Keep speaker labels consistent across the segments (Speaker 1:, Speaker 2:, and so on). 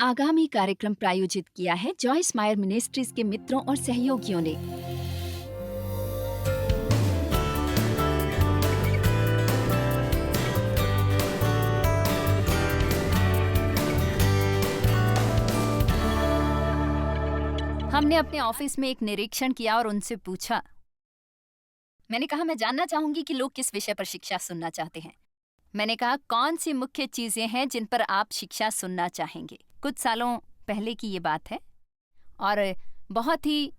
Speaker 1: आगामी कार्यक्रम प्रायोजित किया है जॉयस मायर मिनिस्ट्रीज के मित्रों और सहयोगियों ने। हमने अपने ऑफिस में एक निरीक्षण किया और उनसे पूछा। मैंने कहा, मैं जानना चाहूंगी कि लोग किस विषय पर शिक्षा सुनना चाहते हैं। मैंने कहा, कौन सी मुख्य चीजें हैं जिन पर आप शिक्षा सुनना चाहेंगे। कुछ सालों पहले की ये बात है और बहुत ही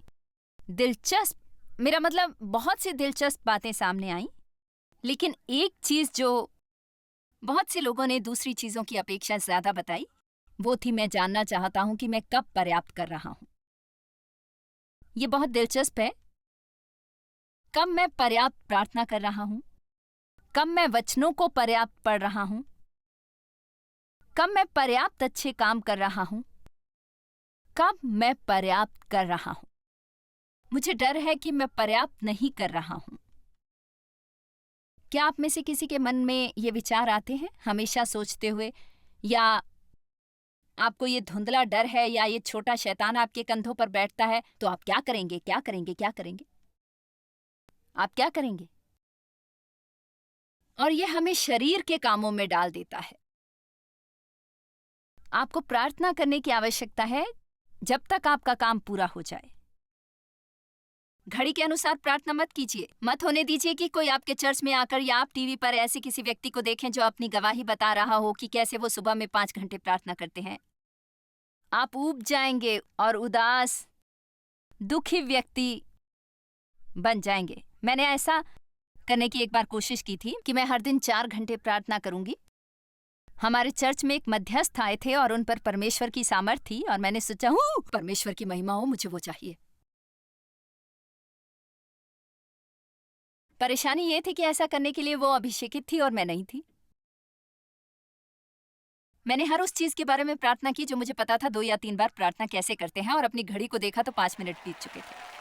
Speaker 1: दिलचस्प, मेरा मतलब बहुत सी दिलचस्प बातें सामने आई, लेकिन एक चीज जो बहुत से लोगों ने दूसरी चीजों की अपेक्षा ज्यादा बताई, वो थी मैं जानना चाहता हूं कि मैं कब पर्याप्त कर रहा हूं। ये बहुत दिलचस्प है। कब मैं पर्याप्त प्रार्थना कर रहा हूं, कब मैं वचनों को पर्याप्त पढ़ रहा हूं, कब मैं पर्याप्त अच्छे काम कर रहा हूं, कब मैं पर्याप्त कर रहा हूं। मुझे डर है कि मैं पर्याप्त नहीं कर रहा हूं। क्या आप में से किसी के मन में ये विचार आते हैं हमेशा सोचते हुए, या आपको ये धुंधला डर है या ये छोटा शैतान आपके कंधों पर बैठता है, तो आप क्या करेंगे, क्या करेंगे, क्या करेंगे? आप क्या करेंगे? और ये हमें शरीर के कामों में डाल देता है। आपको प्रार्थना करने की आवश्यकता है जब तक आपका काम पूरा हो जाए। घड़ी के अनुसार प्रार्थना मत कीजिए। मत होने दीजिए कि कोई आपके चर्च में आकर या आप टीवी पर ऐसे किसी व्यक्ति को देखें जो अपनी गवाही बता रहा हो कि कैसे वो सुबह में 5 घंटे प्रार्थना करते हैं। आप ऊब जाएंगे और उदास, दुखी व्यक्ति बन जाएंगे। मैंने ऐसा करने की एक बार कोशिश की थी कि मैं हर दिन 4 घंटे प्रार्थना करूंगी। हमारे चर्च में एक मध्यस्थ आए थे और उन पर परमेश्वर की सामर्थ थी और मैंने सोचा, परमेश्वर की महिमा हो, मुझे वो चाहिए। परेशानी ये थी कि ऐसा करने के लिए वो अभिषेकित थी और मैं नहीं थी। मैंने हर उस चीज के बारे में प्रार्थना की जो मुझे पता था 2 या 3 बार प्रार्थना कैसे करते हैं, और अपनी घड़ी को देखा तो 5 मिनट बीत चुके थे।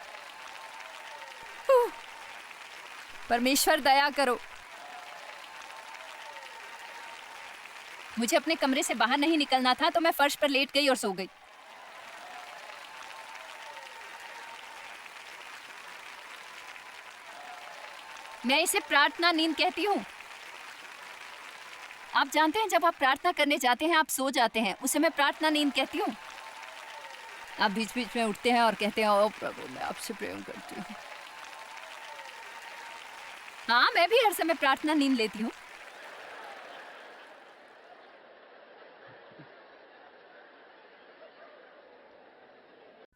Speaker 1: परमेश्वर दया करो। मुझे अपने कमरे से बाहर नहीं निकलना था, तो मैं फर्श पर लेट गई और सो गई। मैं इसे प्रार्थना नींद कहती हूँ। आप जानते हैं, जब आप प्रार्थना करने जाते हैं आप सो जाते हैं, उसे मैं प्रार्थना नींद कहती हूँ। आप बीच बीच में उठते हैं और कहते हैं, ओ प्रभु, मैं आपसे प्रेम करती हूँ। हाँ, मैं भी हर समय प्रार्थना नींद लेती हूँ।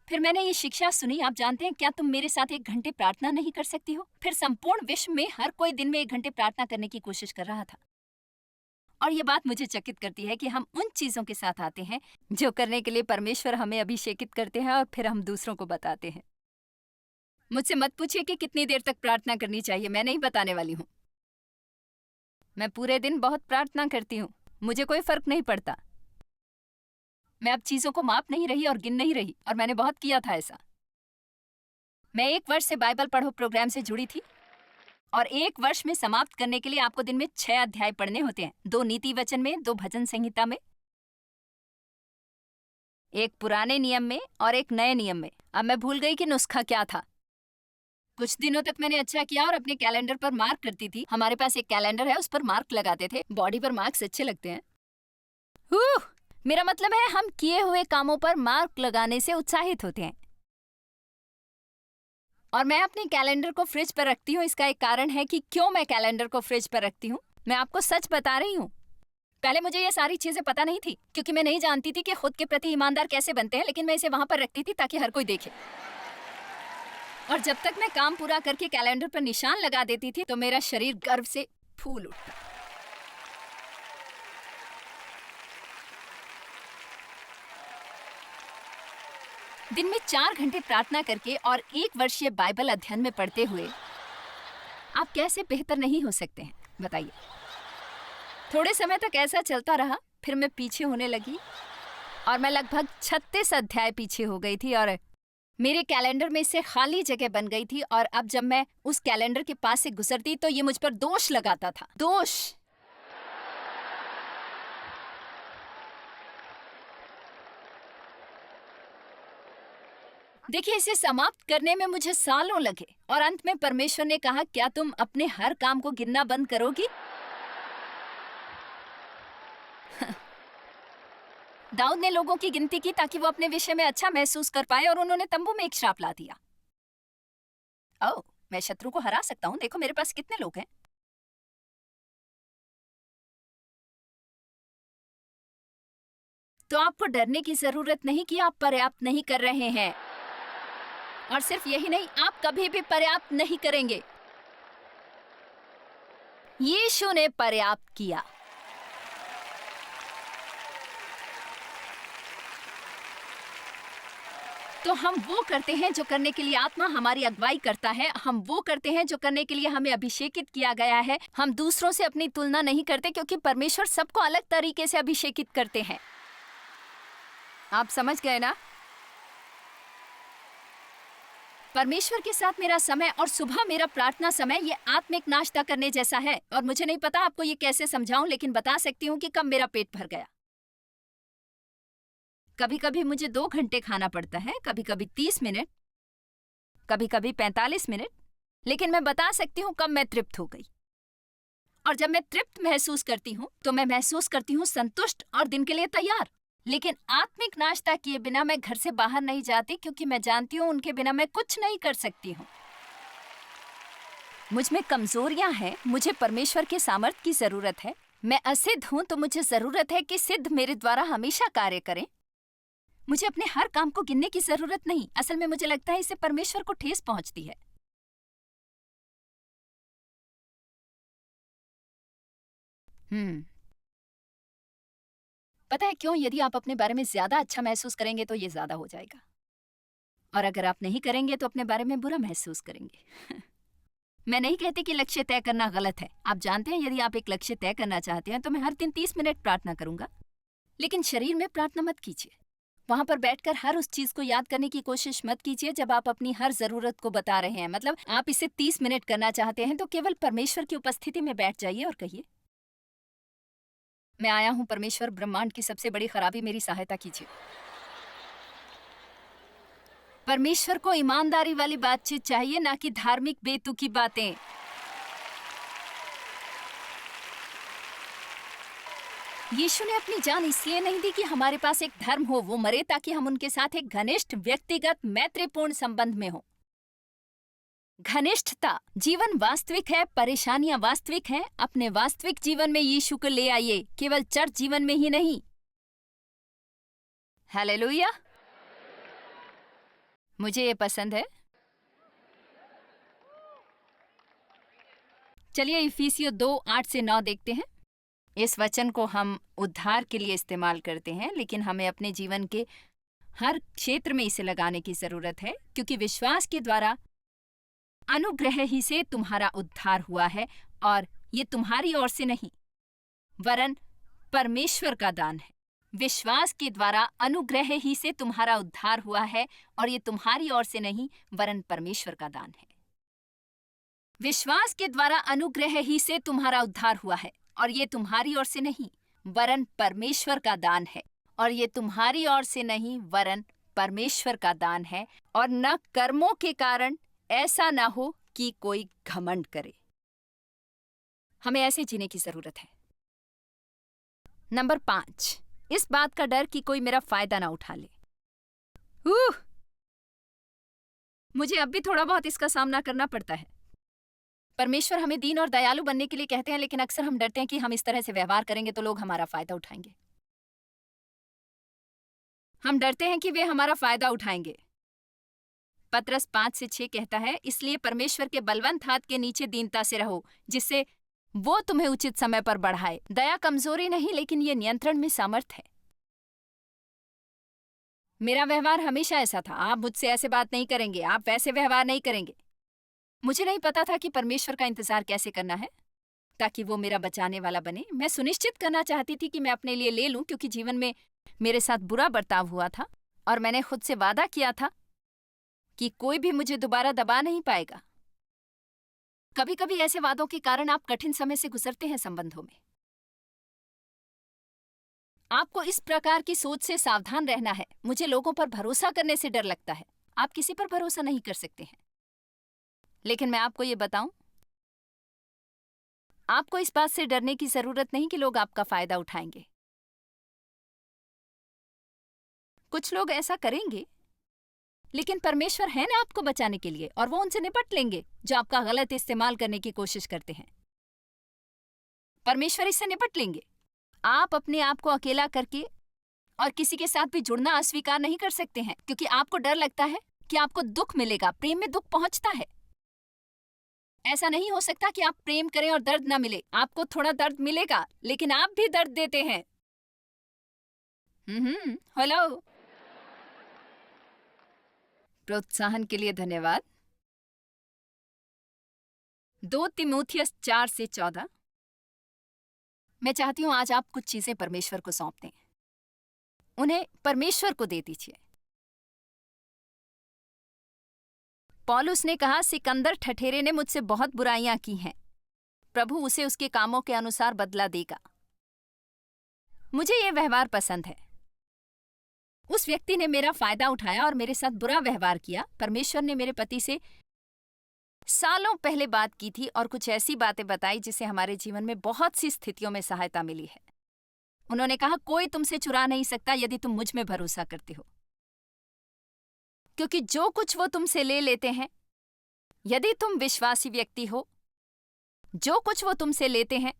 Speaker 1: फिर मैंने ये शिक्षा सुनी, आप जानते हैं, क्या तुम मेरे साथ 1 घंटे प्रार्थना नहीं कर सकती हो? फिर संपूर्ण विश्व में हर कोई दिन में 1 घंटे प्रार्थना करने की कोशिश कर रहा था। और ये बात मुझे चकित करती है कि हम उन चीजों के साथ आते हैं जो करने के लिए परमेश्वर हमें अभिषेकित करते हैं और फिर हम दूसरों को बताते हैं। मुझसे मत पूछिए कि कितनी देर तक प्रार्थना करनी चाहिए, मैं नहीं बताने वाली हूँ। मैं पूरे दिन बहुत प्रार्थना करती हूँ, मुझे कोई फर्क नहीं पड़ता। मैं अब चीजों को माप नहीं रही और गिन नहीं रही, और मैंने बहुत किया था ऐसा। मैं 1 वर्ष से बाइबल पढ़ो प्रोग्राम से जुड़ी थी, और 1 वर्ष में समाप्त करने के लिए आपको दिन में 6 अध्याय पढ़ने होते हैं। 2 नीति वचन में, 2 भजन संहिता में, 1 पुराने नियम में और 1 नए नियम में। अब मैं भूल गई कि नुस्खा क्या था। कुछ दिनों तक मैंने अच्छा किया और अपने कैलेंडर पर मार्क करती थी। हमारे पास एक कैलेंडर है, उस पर मार्क लगाते थे। बॉडी पर मार्क्स अच्छे लगते हैं। मेरा मतलब है, हम किए हुए कामों पर मार्क लगाने से उत्साहित होते हैं। और मैं अपने कैलेंडर को फ्रिज पर रखती हूँ। इसका एक कारण है कि क्यों मैं कैलेंडर को फ्रिज पर रखती हूँ। मैं आपको सच बता रही हूँ, पहले मुझे ये सारी चीजें पता नहीं थी, क्योंकि मैं नहीं जानती थी कि खुद के प्रति ईमानदार कैसे बनते हैं, लेकिन मैं इसे वहां पर रखती थी ताकि हर कोई देखे। और जब तक मैं काम पूरा करके कैलेंडर पर निशान लगा देती थी तो मेरा शरीर गर्व से फूल उठता। दिन में 4 घंटे प्रार्थना करके और 1 वर्षीय बाइबल अध्ययन में पढ़ते हुए आप कैसे बेहतर नहीं हो सकते हैं, बताइए। थोड़े समय तक ऐसा चलता रहा, फिर मैं पीछे होने लगी और मैं लगभग 36 अध्याय पीछे हो गई थी, और मेरे कैलेंडर में से खाली जगह बन गई थी। और अब जब मैं उस कैलेंडर के पास से गुजरती तो ये मुझ पर दोष लगाता था। दोष। देखिए, इसे समाप्त करने में मुझे सालों लगे और अंत में परमेश्वर ने कहा, क्या तुम अपने हर काम को गिनना बंद करोगी? दाऊद ने लोगों की गिनती की ताकि वो अपने विषय में अच्छा महसूस कर पाए और उन्होंने तंबू में एक श्राप ला दिया। ओह, मैं शत्रु को हरा सकता हूँ, देखो मेरे पास कितने लोग हैं। तो आपको डरने की जरूरत नहीं कि आप पर्याप्त नहीं कर रहे हैं, और सिर्फ यही नहीं, आप कभी भी पर्याप्त नहीं करेंगे। यीशु ने पर्याप्त किया। तो हम वो करते हैं जो करने के लिए आत्मा हमारी अगुवाई करता है। हम वो करते हैं जो करने के लिए हमें अभिषेकित किया गया है। हम दूसरों से अपनी तुलना नहीं करते, क्योंकि परमेश्वर सबको अलग तरीके से अभिषेकित करते हैं। आप समझ गए ना? परमेश्वर के साथ मेरा समय और सुबह मेरा प्रार्थना समय ये आत्मिक नाश्ता करने जैसा है। और मुझे नहीं पता आपको ये कैसे समझाऊं, लेकिन बता सकती हूँ कि कब मेरा पेट भर गया। कभी कभी मुझे 2 घंटे खाना पड़ता है, कभी कभी 30 मिनट, कभी कभी 45 मिनट, लेकिन मैं बता सकती हूँ कब मैं तृप्त हो गई। और जब मैं तृप्त महसूस करती हूँ तो मैं महसूस करती हूँ संतुष्ट और दिन के लिए तैयार। लेकिन आत्मिक नाश्ता किए बिना मैं घर से बाहर नहीं जाती, क्योंकि मैं जानती हूँ उनके बिना मैं कुछ नहीं कर सकती हूँ। मुझ में कमजोरियां हैं, मुझे परमेश्वर के सामर्थ्य की जरूरत है। मैं असिद्ध हूँ तो मुझे जरूरत है कि सिद्ध मेरे द्वारा हमेशा कार्य करें। मुझे अपने हर काम को गिनने की जरूरत नहीं। असल में मुझे लगता है इससे परमेश्वर को ठेस पहुंचती है। पता है क्यों? यदि आप अपने बारे में ज्यादा अच्छा महसूस करेंगे तो ये ज्यादा हो जाएगा, और अगर आप नहीं करेंगे तो अपने बारे में बुरा महसूस करेंगे। मैं नहीं कहती कि लक्ष्य तय करना गलत है। आप जानते हैं, यदि आप एक लक्ष्य तय करना चाहते हैं तो मैं हर दिन 30 मिनट प्रार्थना करूंगा, लेकिन शरीर में प्रार्थना मत कीजिए। वहां पर बैठकर हर उस चीज को याद करने की कोशिश मत कीजिए जब आप अपनी हर जरूरत को बता रहे हैं। मतलब आप इसे 30 मिनट करना चाहते हैं तो केवल परमेश्वर की उपस्थिति में बैठ जाइए और कहिए, मैं आया हूं परमेश्वर, ब्रह्मांड की सबसे बड़ी खराबी, मेरी सहायता कीजिए। परमेश्वर को ईमानदारी वाली बातचीत चाहिए, ना कि धार्मिक बेतुकी बातें। यीशु ने अपनी जान इसलिए नहीं दी कि हमारे पास एक धर्म हो, वो मरे ताकि हम उनके साथ एक घनिष्ठ व्यक्तिगत मैत्रीपूर्ण संबंध में हो। घनिष्ठता। जीवन वास्तविक है, परेशानियां वास्तविक हैं। अपने वास्तविक जीवन में यीशु को ले आइए, केवल चर्च जीवन में ही नहीं। हालेलुया। मुझे ये पसंद है। चलिए इफिसियों 2:8-9 देखते हैं। इस वचन को हम उद्धार के लिए इस्तेमाल करते हैं, लेकिन हमें अपने जीवन के हर क्षेत्र में इसे लगाने की जरूरत है, क्योंकि विश्वास के द्वारा अनुग्रह ही से तुम्हारा उद्धार हुआ है, और ये तुम्हारी ओर से नहीं वरन परमेश्वर का दान है। विश्वास के द्वारा अनुग्रह ही से तुम्हारा उद्धार हुआ है, और ये तुम्हारी ओर से नहीं वरन परमेश्वर का दान है। विश्वास के द्वारा अनुग्रह ही से तुम्हारा उद्धार हुआ है, और ये तुम्हारी ओर से नहीं वरन परमेश्वर का दान है। और ये तुम्हारी ओर से नहीं वरन परमेश्वर का दान है, और न कर्मों के कारण, ऐसा ना हो कि कोई घमंड करे। हमें ऐसे जीने की जरूरत है। नंबर 5, इस बात का डर कि कोई मेरा फायदा ना उठा ले। मुझे अब भी थोड़ा बहुत इसका सामना करना पड़ता है। परमेश्वर हमें दीन और दयालु बनने के लिए कहते हैं, लेकिन अक्सर हम डरते हैं कि हम इस तरह से व्यवहार करेंगे तो लोग हमारा फायदा उठाएंगे। हम डरते हैं कि वे हमारा फायदा उठाएंगे। पत्रस 5-6 कहता है, इसलिए परमेश्वर के बलवंत हाथ के नीचे दीनता से रहो, जिससे वो तुम्हें उचित समय पर बढ़ाए। दया कमजोरी नहीं, लेकिन ये नियंत्रण में सामर्थ है। मेरा व्यवहार हमेशा ऐसा था, आप मुझसे ऐसे बात नहीं करेंगे, आप वैसे व्यवहार नहीं करेंगे। मुझे नहीं पता था कि परमेश्वर का इंतजार कैसे करना है ताकि वो मेरा बचाने वाला बने। मैं सुनिश्चित करना चाहती थी कि मैं अपने लिए ले लूं, क्योंकि जीवन में मेरे साथ बुरा बर्ताव हुआ था, और मैंने खुद से वादा किया था कि कोई भी मुझे दोबारा दबा नहीं पाएगा। कभी कभी ऐसे वादों के कारण आप कठिन समय से गुजरते हैं संबंधों में। आपको इस प्रकार की सोच से सावधान रहना है। मुझे लोगों पर भरोसा करने से डर लगता है। आप किसी पर भरोसा नहीं कर सकते हैं। लेकिन मैं आपको ये बताऊं, आपको इस बात से डरने की जरूरत नहीं कि लोग आपका फायदा उठाएंगे। कुछ लोग ऐसा करेंगे, लेकिन परमेश्वर है ना आपको बचाने के लिए, और वो उनसे निपट लेंगे जो आपका गलत इस्तेमाल करने की कोशिश करते हैं। परमेश्वर इससे निपट लेंगे। आप अपने आप को अकेला करके और किसी के साथ भी जुड़ना अस्वीकार नहीं कर सकते हैं, क्योंकि आपको डर लगता है कि आपको दुख मिलेगा। प्रेम में दुख पहुंचता है। ऐसा नहीं हो सकता कि आप प्रेम करें और दर्द ना मिले। आपको थोड़ा दर्द मिलेगा, लेकिन आप भी दर्द देते हैं। हेलो। प्रोत्साहन के लिए धन्यवाद। 2 तीमुथियुस 4 से 14। मैं चाहती हूं आज आप कुछ चीजें परमेश्वर को सौंप दें, उन्हें परमेश्वर को दे दीजिए। पौलुस ने कहा, सिकंदर ठठेरे ने मुझसे बहुत बुराइयां की हैं, प्रभु उसे उसके कामों के अनुसार बदला देगा। मुझे यह व्यवहार पसंद है। उस व्यक्ति ने मेरा फायदा उठाया और मेरे साथ बुरा व्यवहार किया। परमेश्वर ने मेरे पति से सालों पहले बात की थी और कुछ ऐसी बातें बताई जिससे हमारे जीवन में बहुत सी स्थितियों में सहायता मिली है। उन्होंने कहा, कोई तुमसे चुरा नहीं सकता यदि तुम मुझ में भरोसा करते हो, क्योंकि जो कुछ वो तुमसे ले लेते हैं, यदि तुम विश्वासी व्यक्ति हो, जो कुछ वो तुमसे लेते हैं,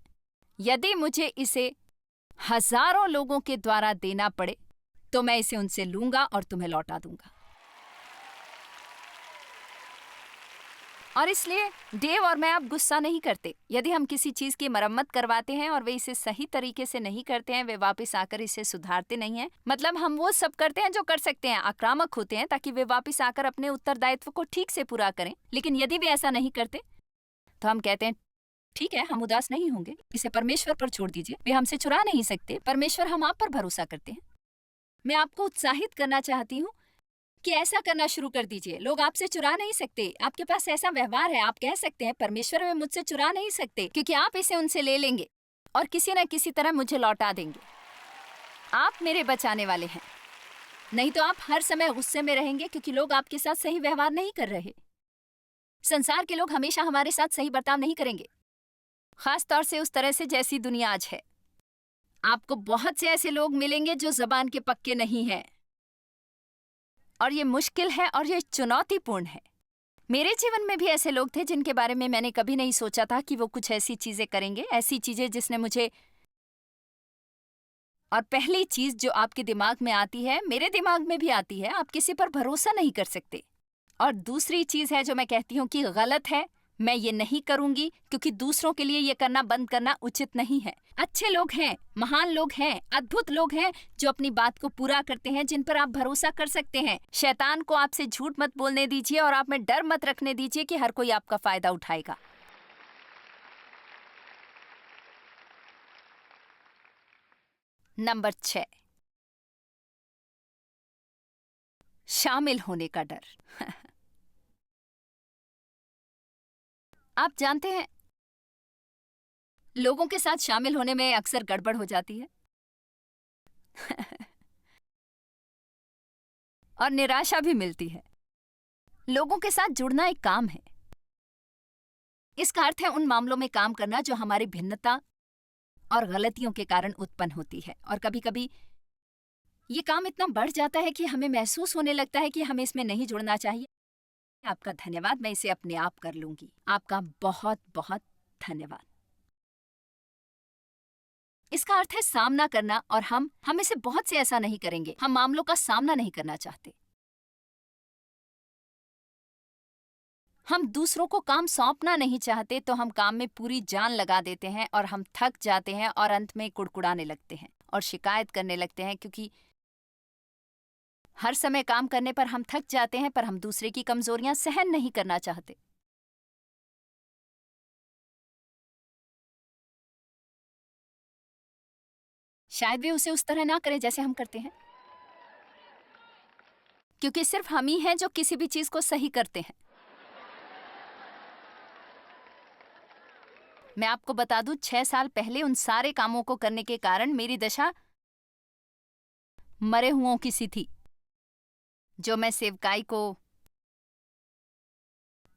Speaker 1: यदि मुझे इसे हजारों लोगों के द्वारा देना पड़े तो मैं इसे उनसे लूंगा और तुम्हें लौटा दूंगा। और इसलिए देव और मैं अब गुस्सा नहीं करते। यदि हम किसी चीज की मरम्मत करवाते हैं और वे इसे सही तरीके से नहीं करते हैं, वे वापस आकर इसे सुधारते नहीं हैं, मतलब हम वो सब करते हैं जो कर सकते हैं, आक्रामक होते हैं ताकि वे वापस आकर अपने उत्तरदायित्व को ठीक से पूरा करें। लेकिन यदि वे ऐसा नहीं करते तो हम कहते हैं, ठीक है, हम उदास नहीं होंगे, इसे परमेश्वर पर छोड़ दीजिए, वे हमसे चुरा नहीं सकते। परमेश्वर, हम आप पर भरोसा करते हैं। मैं आपको उत्साहित करना चाहती हूँ कि ऐसा करना शुरू कर दीजिए। लोग आपसे चुरा नहीं सकते। आपके पास ऐसा व्यवहार है, आप कह सकते हैं, परमेश्वर वे मुझसे चुरा नहीं सकते, क्योंकि आप इसे उनसे ले लेंगे और किसी न किसी तरह मुझे लौटा देंगे। आप मेरे बचाने वाले हैं। नहीं तो आप हर समय गुस्से में रहेंगे क्योंकि लोग आपके साथ सही व्यवहार नहीं कर रहे। संसार के लोग हमेशा हमारे साथ सही बर्ताव नहीं करेंगे, खास तौर से उस तरह से जैसी दुनिया आज है। आपको बहुत से ऐसे लोग मिलेंगे जो जबान के पक्के नहीं हैं, और ये मुश्किल है और ये चुनौतीपूर्ण है। मेरे जीवन में भी ऐसे लोग थे जिनके बारे में मैंने कभी नहीं सोचा था कि वो कुछ ऐसी चीजें करेंगे, ऐसी चीजें जिसने मुझे। और पहली चीज जो आपके दिमाग में आती है, मेरे दिमाग में भी आती है, आप किसी पर भरोसा नहीं कर सकते। और दूसरी चीज है जो मैं कहती हूँ कि गलत है, मैं ये नहीं करूंगी, क्योंकि दूसरों के लिए ये करना बंद करना उचित नहीं है। अच्छे लोग हैं, महान लोग हैं, अद्भुत लोग हैं जो अपनी बात को पूरा करते हैं, जिन पर आप भरोसा कर सकते हैं। शैतान को आपसे झूठ मत बोलने दीजिए और आप में डर मत रखने दीजिए कि हर कोई आपका फायदा उठाएगा। नंबर 6, शामिल होने का डर। आप जानते हैं, लोगों के साथ शामिल होने में अक्सर गड़बड़ हो जाती है और निराशा भी मिलती है। लोगों के साथ जुड़ना एक काम है। इसका अर्थ है उन मामलों में काम करना जो हमारी भिन्नता और गलतियों के कारण उत्पन्न होती है। और कभी कभी ये काम इतना बढ़ जाता है कि हमें महसूस होने लगता है कि हमें इसमें नहीं जुड़ना चाहिए। आपका धन्यवाद, मैं इसे अपने आप कर लूंगी। आपका बहुत बहुत धन्यवाद। इसका अर्थ है सामना करना, और हम इसे बहुत से ऐसा नहीं करेंगे। हम मामलों का सामना नहीं करना चाहते। हम दूसरों को काम सौंपना नहीं चाहते, तो हम काम में पूरी जान लगा देते हैं और हम थक जाते हैं और अंत में कुड़कुड़ाने लगते हैं और शिकायत करने लगते हैं, क्योंकि हर समय काम करने पर हम थक जाते हैं, पर हम दूसरे की कमजोरियां सहन नहीं करना चाहते। शायद वे उसे उस तरह ना करें जैसे हम करते हैं, क्योंकि सिर्फ हम ही हैं जो किसी भी चीज को सही करते हैं। मैं आपको बता दूं, 6 साल पहले उन सारे कामों को करने के कारण मेरी दशा मरे हुओं की सी थी। जो मैं सेवकाई को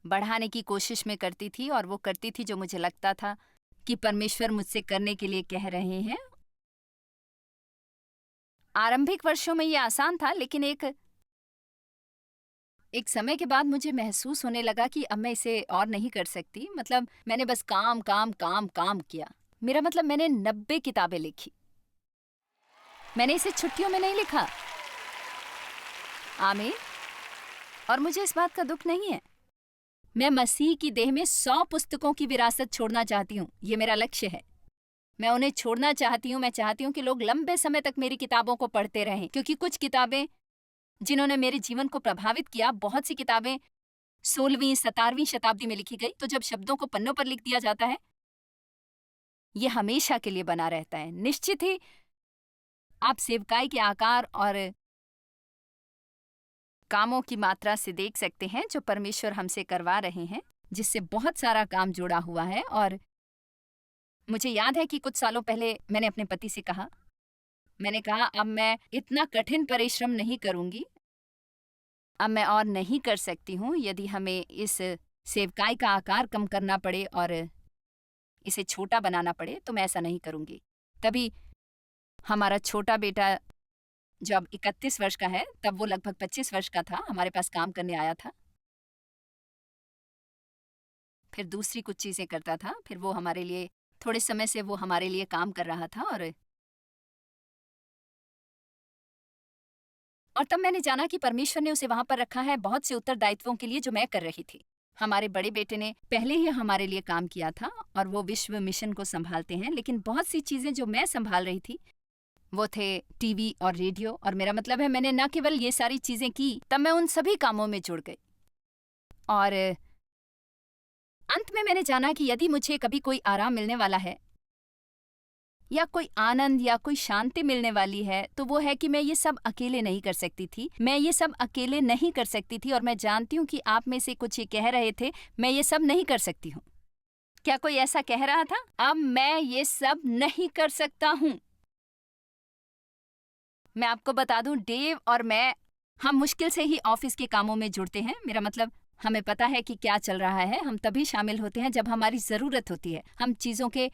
Speaker 1: बढ़ाने की कोशिश में करती थी, और वो करती थी जो मुझे लगता था कि परमेश्वर मुझसे करने के लिए कह रहे हैं। आरंभिक वर्षों में ये आसान था, लेकिन एक समय के बाद मुझे महसूस होने लगा कि अब मैं इसे और नहीं कर सकती। मतलब मैंने बस काम काम काम काम किया। मेरा मतलब मैंने 90 किताबें लिखी। मैंने इसे छुट्टियों में नहीं लिखा। आमीन। और मुझे इस बात का दुख नहीं है। मैं मसीह की देह में 100 पुस्तकों की विरासत छोड़ना चाहती हूँ। ये मेरा लक्ष्य है। मैं उन्हें छोड़ना चाहती हूँ। मैं चाहती हूँ कि लोग लंबे समय तक मेरी किताबों को पढ़ते रहें, क्योंकि कुछ किताबें जिन्होंने मेरे जीवन को प्रभावित किया, बहुत सी किताबें 16वीं 17वीं शताब्दी में लिखी गई। तो जब शब्दों को पन्नों पर लिख दिया जाता है, ये हमेशा के लिए बना रहता है। निश्चित ही आप सेवकाई के आकार और कामों की मात्रा से देख सकते हैं जो परमेश्वर हमसे करवा रहे हैं, जिससे बहुत सारा काम जुड़ा हुआ है। और मुझे याद है कि कुछ सालों पहले मैंने अपने पति से कहा, मैंने कहा अब मैं इतना कठिन परिश्रम नहीं करूंगी, अब मैं और नहीं कर सकती हूँ। यदि हमें इस सेवकाई का आकार कम करना पड़े और इसे छोटा बनाना पड़े तो मैं ऐसा नहीं करूंगी। तभी हमारा छोटा बेटा जब 31 वर्ष का है, तब वो लगभग 25 वर्ष का था, हमारे पास काम करने आया था। फिर दूसरी कुछ चीजें करता था। फिर वो हमारे लिए थोड़े समय से वो हमारे लिए काम कर रहा था। और तब मैंने जाना कि परमेश्वर ने उसे वहां पर रखा है बहुत से उत्तरदायित्वों के लिए जो मैं कर रही थी। हमारे बड़े बेटे ने पहले ही हमारे लिए काम किया था और वो विश्व मिशन को संभालते हैं, लेकिन बहुत सी चीजें जो मैं संभाल रही थी वो थे टीवी और रेडियो। और मेरा मतलब है मैंने न केवल ये सारी चीजें की, तब मैं उन सभी कामों में जुड़ गई। और अंत में मैंने जाना कि यदि मुझे कभी कोई आराम मिलने वाला है या कोई आनंद या कोई शांति मिलने वाली है, तो वो है कि मैं ये सब अकेले नहीं कर सकती थी। मैं ये सब अकेले नहीं कर सकती थी। और मैं जानती हूँ कि आप में से कुछ ये कह रहे थे, मैं ये सब नहीं कर सकती हूँ। क्या कोई ऐसा कह रहा था? अब मैं ये सब नहीं कर सकता हूँ। मैं आपको बता दूं, डेव और मैं, हम मुश्किल से ही ऑफिस के कामों में जुड़ते हैं। मेरा मतलब हमें पता है कि क्या चल रहा है। हम तभी शामिल होते हैं जब हमारी जरूरत होती है। हम चीजों के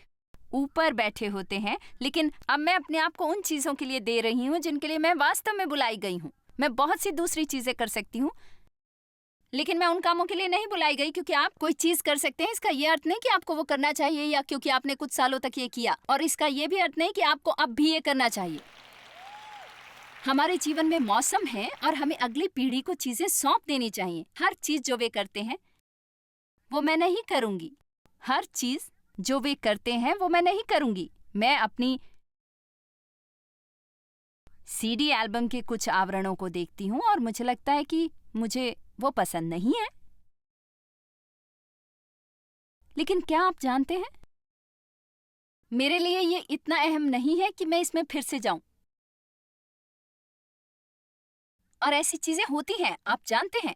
Speaker 1: ऊपर बैठे होते हैं। लेकिन अब मैं अपने आप को उन चीजों के लिए दे रही हूँ जिनके लिए मैं वास्तव में बुलाई गई हूँ। मैं बहुत सी दूसरी चीजें कर सकती हूँ, लेकिन मैं उन कामों के लिए नहीं बुलाई गई। क्योंकि आप कोई चीज कर सकते हैं, इसका ये अर्थ नहीं कि आपको वो करना चाहिए, या क्योंकि आपने कुछ सालों तक ये किया। और इसका ये भी अर्थ नहीं कि आपको अब भी ये करना चाहिए। हमारे जीवन में मौसम है और हमें अगली पीढ़ी को चीजें सौंप देनी चाहिए। हर चीज जो वे करते हैं वो मैं नहीं करूंगी। हर चीज जो वे करते हैं वो मैं नहीं करूंगी। मैं अपनी सीडी एल्बम के कुछ आवरणों को देखती हूँ और मुझे लगता है कि मुझे वो पसंद नहीं है। लेकिन क्या आप जानते हैं, मेरे लिए ये इतना अहम नहीं है कि मैं इसमें फिर से जाऊं। और ऐसी चीजें होती हैं, आप जानते हैं,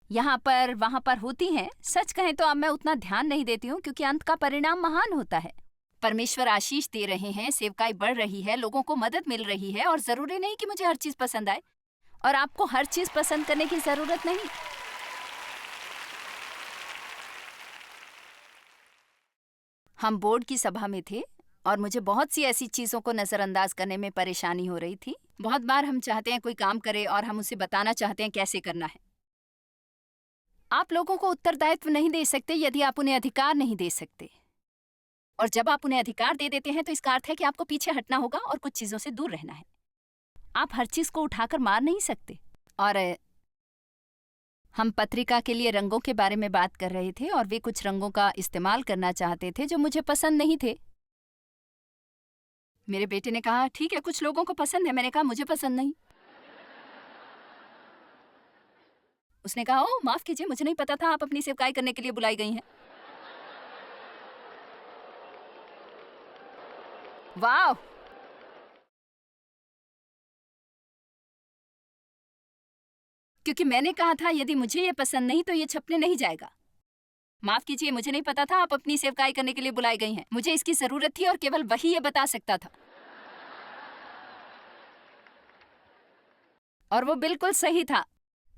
Speaker 1: यहाँ पर वहां पर होती हैं। सच कहें तो अब मैं उतना ध्यान नहीं देती हूँ, क्योंकि अंत का परिणाम महान होता है। परमेश्वर आशीष दे रहे हैं, सेवकाई बढ़ रही है, लोगों को मदद मिल रही है। और जरूरी नहीं कि मुझे हर चीज पसंद आए, और आपको हर चीज पसंद करने की जरूरत नहीं। हम बोर्ड की सभा में थे और मुझे बहुत सी ऐसी चीजों को नजरअंदाज करने में परेशानी हो रही थी। बहुत बार हम चाहते हैं कोई काम करे और हम उसे बताना चाहते हैं कैसे करना है। आप लोगों को उत्तरदायित्व नहीं दे सकते यदि आप उन्हें अधिकार नहीं दे सकते। और जब आप उन्हें अधिकार दे देते हैं तो इसका अर्थ है कि आपको पीछे हटना होगा और कुछ चीजों से दूर रहना है। आप हर चीज को उठाकर मार नहीं सकते। और हम पत्रिका के लिए रंगों के बारे में बात कर रहे थे और वे कुछ रंगों का इस्तेमाल करना चाहते थे जो मुझे पसंद नहीं थे। मेरे बेटे ने कहा, ठीक है, कुछ लोगों को पसंद है। मैंने कहा, मुझे पसंद नहीं। उसने कहा, ओह माफ कीजिए, मुझे नहीं पता था आप अपनी सेवकाई करने के लिए बुलाई गई हैं। वाह! क्योंकि मैंने कहा था यदि मुझे ये पसंद नहीं तो ये छपने नहीं जाएगा। माफ कीजिए, मुझे नहीं पता था आप अपनी सेवकाई करने के लिए बुलाई गई हैं। मुझे इसकी जरूरत थी और केवल वही ये बता सकता था। और वो बिल्कुल सही था।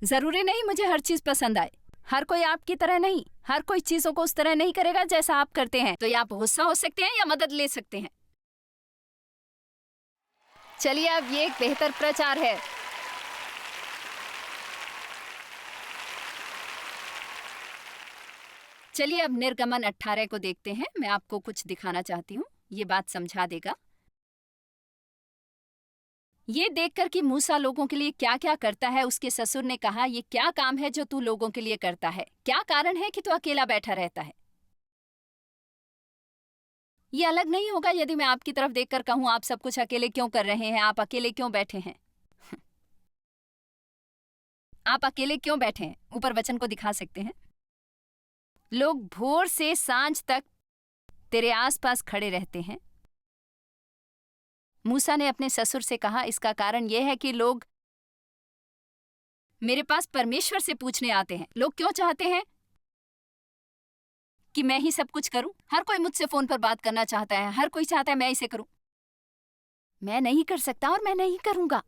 Speaker 1: जरूरी नहीं मुझे हर चीज पसंद आए। हर कोई आपकी तरह नहीं, हर कोई चीजों को उस तरह नहीं करेगा जैसा आप करते हैं। तो या आप गुस्सा हो सकते हैं या मदद ले सकते हैं। चलिए, अब ये एक बेहतर प्रचार है। चलिए अब निर्गमन 18 को देखते हैं। मैं आपको कुछ दिखाना चाहती हूँ, ये बात समझा देगा। ये देखकर कि मूसा लोगों के लिए क्या क्या करता है, उसके ससुर ने कहा, ये क्या काम है जो तू लोगों के लिए करता है? क्या कारण है कि तू अकेला बैठा रहता है? ये अलग नहीं होगा यदि मैं आपकी तरफ देखकर कहूं, आप सब कुछ अकेले क्यों कर रहे हैं? आप अकेले क्यों बैठे हैं? आप अकेले क्यों बैठे हैं? ऊपर वचन को दिखा सकते हैं। लोग भोर से सांझ तक तेरे आसपास खड़े रहते हैं। मूसा ने अपने ससुर से कहा, इसका कारण यह है कि लोग मेरे पास परमेश्वर से पूछने आते हैं। लोग क्यों चाहते हैं कि मैं ही सब कुछ करूं? हर कोई मुझसे फोन पर बात करना चाहता है, हर कोई चाहता है मैं इसे करूं। मैं नहीं कर सकता और मैं नहीं करूंगा।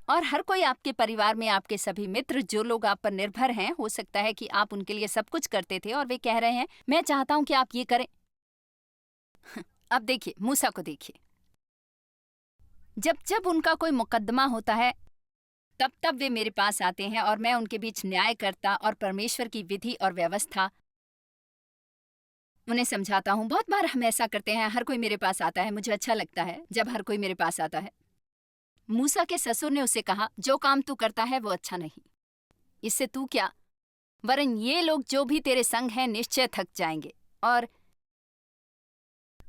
Speaker 1: और हर कोई आपके परिवार में, आपके सभी मित्र, जो लोग आप पर निर्भर हैं, हो सकता है कि आप उनके लिए सब कुछ करते थे और वे कह रहे हैं, मैं चाहता हूं कि आप ये करें। अब देखिए, मूसा को देखिए। जब जब उनका कोई मुकदमा होता है, तब तब वे मेरे पास आते हैं और मैं उनके बीच न्याय करता और परमेश्वर की विधि और व्यवस्था उन्हें समझाता हूं। बहुत बार हम ऐसा करते हैं, हर कोई मेरे पास आता है, मुझे अच्छा लगता है जब हर कोई मेरे पास आता है। मूसा के ससुर ने उसे कहा, जो काम तू करता है वो अच्छा नहीं। इससे तू क्या, वरन ये लोग जो भी तेरे संग हैं निश्चय थक जाएंगे। और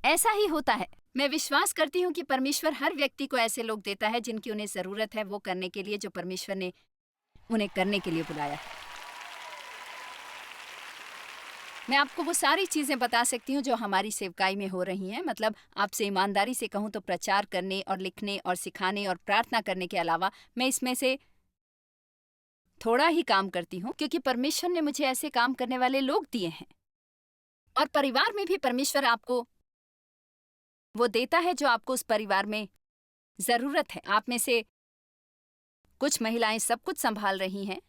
Speaker 1: ऐसा ही होता है। मैं विश्वास करती हूँ कि परमेश्वर हर व्यक्ति को ऐसे लोग देता है जिनकी उन्हें जरूरत है वो करने के लिए, जो परमेश्वर ने उन्हें करने के लिए बुलाया है। मैं आपको वो सारी चीजें बता सकती हूँ जो हमारी सेवकाई में हो रही हैं। मतलब आपसे ईमानदारी से कहूँ तो प्रचार करने और लिखने और सिखाने और प्रार्थना करने के अलावा मैं इसमें से थोड़ा ही काम करती हूँ, क्योंकि परमेश्वर ने मुझे ऐसे काम करने वाले लोग दिए हैं। और परिवार में भी परमेश्वर आपको वो देता है जो आपको उस परिवार में जरूरत है। आप में से कुछ महिलाएं सब कुछ संभाल रही हैं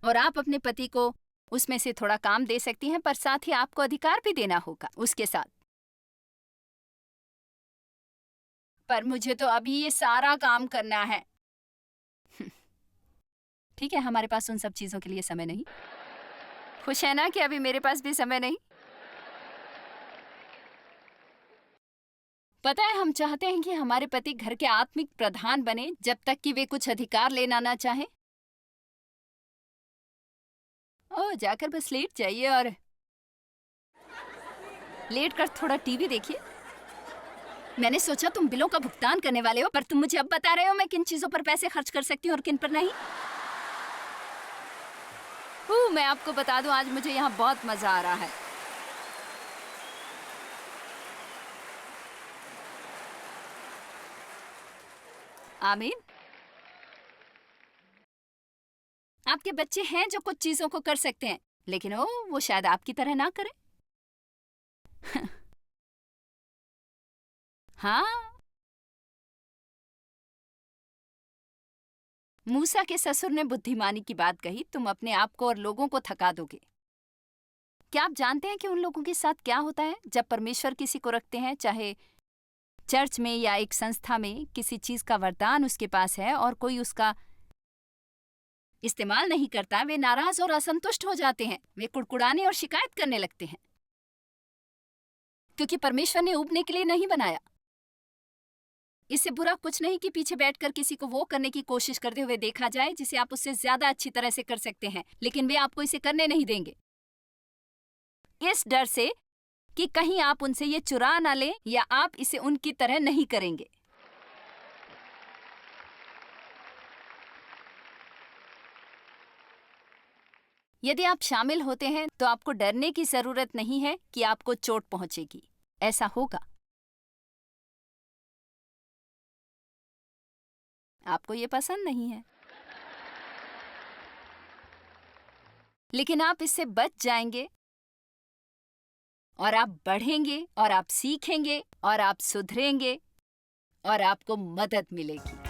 Speaker 1: और आप अपने पति को उसमें से थोड़ा काम दे सकती हैं, पर साथ ही आपको अधिकार भी देना होगा उसके साथ। पर मुझे तो अभी ये सारा काम करना है। ठीक है, हमारे पास उन सब चीजों के लिए समय नहीं। खुश है ना कि अभी मेरे पास भी समय नहीं? पता है, हम चाहते हैं कि हमारे पति घर के आत्मिक प्रधान बने जब तक कि वे कुछ अधिकार लेना ना चाहें। ओह, जाकर बस लेट जाइए और लेट कर थोड़ा टीवी देखिए। मैंने सोचा तुम बिलों का भुगतान करने वाले हो, पर तुम मुझे अब बता रहे हो मैं किन चीजों पर पैसे खर्च कर सकती हूँ और किन पर नहीं। मैं आपको बता दूं, आज मुझे यहाँ बहुत मजा आ रहा है। आमीन। आपके बच्चे हैं जो कुछ चीजों को कर सकते हैं, लेकिन वो शायद आपकी तरह ना करें। हाँ, मूसा के ससुर ने बुद्धिमानी की बात कही, तुम अपने आप को और लोगों को थका दोगे। क्या आप जानते हैं कि उन लोगों के साथ क्या होता है जब परमेश्वर किसी को रखते हैं, चाहे चर्च में या एक संस्था में, किसी चीज का वरदान उसके पास है और कोई उसका इस्तेमाल नहीं करता, वे नाराज और असंतुष्ट हो जाते हैं। वे कुड़कुड़ाने और शिकायत करने लगते हैं, क्योंकि परमेश्वर ने ऊबने के लिए नहीं बनाया। इससे बुरा कुछ नहीं कि पीछे बैठकर किसी को वो करने की कोशिश करते हुए देखा जाए जिसे आप उससे ज्यादा अच्छी तरह से कर सकते हैं, लेकिन वे आपको इसे करने नहीं देंगे, इस डर से कि कहीं आप उनसे ये चुरा ना लें या आप इसे उनकी तरह नहीं करेंगे। यदि आप शामिल होते हैं तो आपको डरने की जरूरत नहीं है कि आपको चोट पहुंचेगी। ऐसा होगा। आपको ये पसंद नहीं है, लेकिन आप इससे बच जाएंगे और आप बढ़ेंगे और आप सीखेंगे और आप सुधरेंगे और आपको मदद मिलेगी।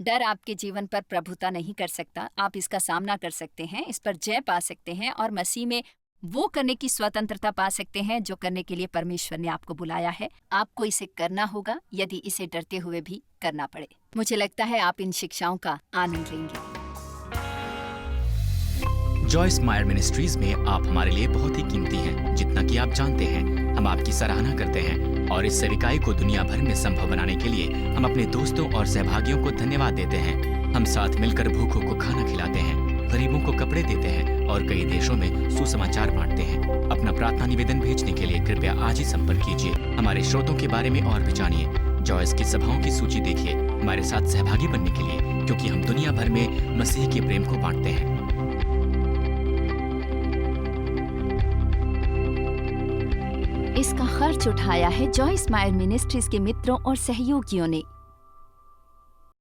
Speaker 1: डर आपके जीवन पर प्रभुता नहीं कर सकता। आप इसका सामना कर सकते हैं, इस पर जय पा सकते हैं और मसीह में वो करने की स्वतंत्रता पा सकते हैं जो करने के लिए परमेश्वर ने आपको बुलाया है। आपको इसे करना होगा, यदि इसे डरते हुए भी करना पड़े। मुझे लगता है आप इन शिक्षाओं का आनंद लेंगे।
Speaker 2: जॉयस मायर मिनिस्ट्रीज में आप हमारे लिए बहुत ही कीमती हैं, जितना कि आप जानते हैं। हम आपकी सराहना करते हैं और इस सेविकाई को दुनिया भर में संभव बनाने के लिए हम अपने दोस्तों और सहभागियों को धन्यवाद देते हैं। हम साथ मिलकर भूखों को खाना खिलाते हैं, गरीबों को कपड़े देते हैं और कई देशों में सुसमाचार बांटते हैं। अपना प्रार्थना निवेदन भेजने के लिए कृपया आज ही संपर्क कीजिए। हमारे स्रोतों के बारे में और भी जानिए। जॉयस की सभाओं की सूची देखिए हमारे साथ सहभागी बनने के लिए, क्योंकि हम दुनिया भर में मसीह के प्रेम को बांटते हैं।
Speaker 1: इसका खर्च उठाया है जॉयस मायर मिनिस्ट्रीज के मित्रों और सहयोगियों ने।